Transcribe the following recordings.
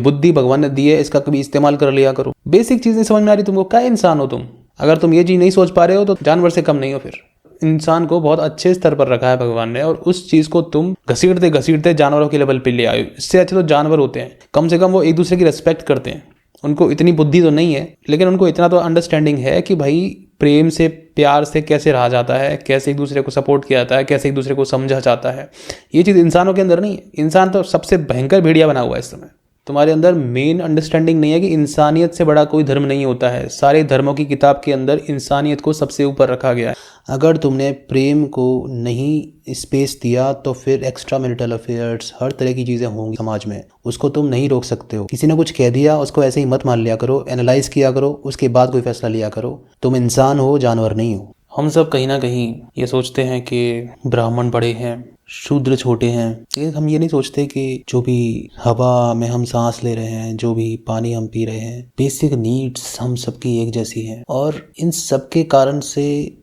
बुद्धि भगवान ने दी है, इसका कभी इस्तेमाल कर लिया करो। बेसिक चीजें समझ में आ रही तुमको, क्या इंसान हो तुम? अगर तुम ये चीज नहीं सोच पा रहे हो तो जानवर से कम नहीं हो। फिर इंसान को बहुत अच्छे स्तर पर रखा है भगवान ने, और उस चीज को तुम घसीटते घसीटते जानवरों के लेवल पे ले आए। इससे अच्छे तो जानवर होते हैं, कम से कम वो एक दूसरे की रिस्पेक्ट करते हैं। उनको इतनी बुद्धि तो नहीं है, लेकिन उनको इतना तो अंडरस्टैंडिंग है कि भाई प्रेम से प्यार से कैसे रहा जाता है, कैसे एक दूसरे को सपोर्ट किया जाता है, कैसे एक दूसरे को समझा जाता है। ये चीज़ इंसानों के अंदर नहीं है। इंसान तो सबसे भयंकर भेड़िया बना हुआ है इस समय। तुम्हारे अंदर मेन अंडरस्टैंडिंग नहीं है कि इंसानियत से बड़ा कोई धर्म नहीं होता है। सारे धर्मों की किताब के अंदर इंसानियत को सबसे ऊपर रखा गया है। अगर तुमने प्रेम को नहीं स्पेस दिया तो फिर एक्स्ट्रा मैरिटल अफेयर्स, हर तरह की चीज़ें होंगी समाज में, उसको तुम नहीं रोक सकते हो। किसी ने कुछ कह दिया, उसको ऐसे ही मत मान लिया करो, एनालाइज किया करो, उसके बाद कोई फैसला लिया करो। तुम इंसान हो, जानवर नहीं हो। हम सब कहीं ना कहीं ये सोचते हैं कि ब्राह्मण बड़े हैं, शूद्र छोटे हैं, लेकिन हम ये नहीं सोचते कि जो भी हवा में हम सांस ले रहे हैं, जो भी पानी हम पी रहे हैं, बेसिक नीड्स हम सबकी एक जैसी हैं, और इन सब के कारण से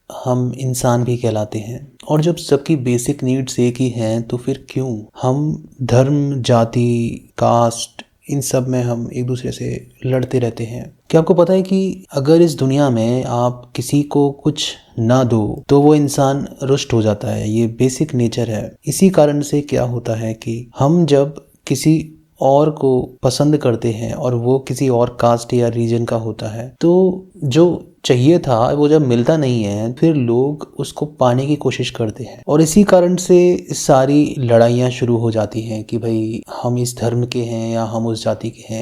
हम इंसान भी कहलाते हैं। और जब सबकी बेसिक नीड्स एक ही हैं तो फिर क्यों हम धर्म, जाति, कास्ट, इन सब में हम एक दूसरे से लड़ते रहते हैं? क्या आपको पता है कि अगर इस दुनिया में आप किसी को कुछ ना दो तो वो इंसान रुष्ट हो जाता है। ये बेसिक नेचर है। इसी कारण से क्या होता है कि हम जब किसी और को पसंद करते हैं और वो किसी और कास्ट या रीजन का होता है, तो जो चाहिए था वो जब मिलता नहीं है फिर लोग उसको पाने की कोशिश करते हैं। और इसी कारण से सारी लड़ाइयाँ शुरू हो जाती हैं कि भाई हम इस धर्म के हैं या हम उस जाति के हैं।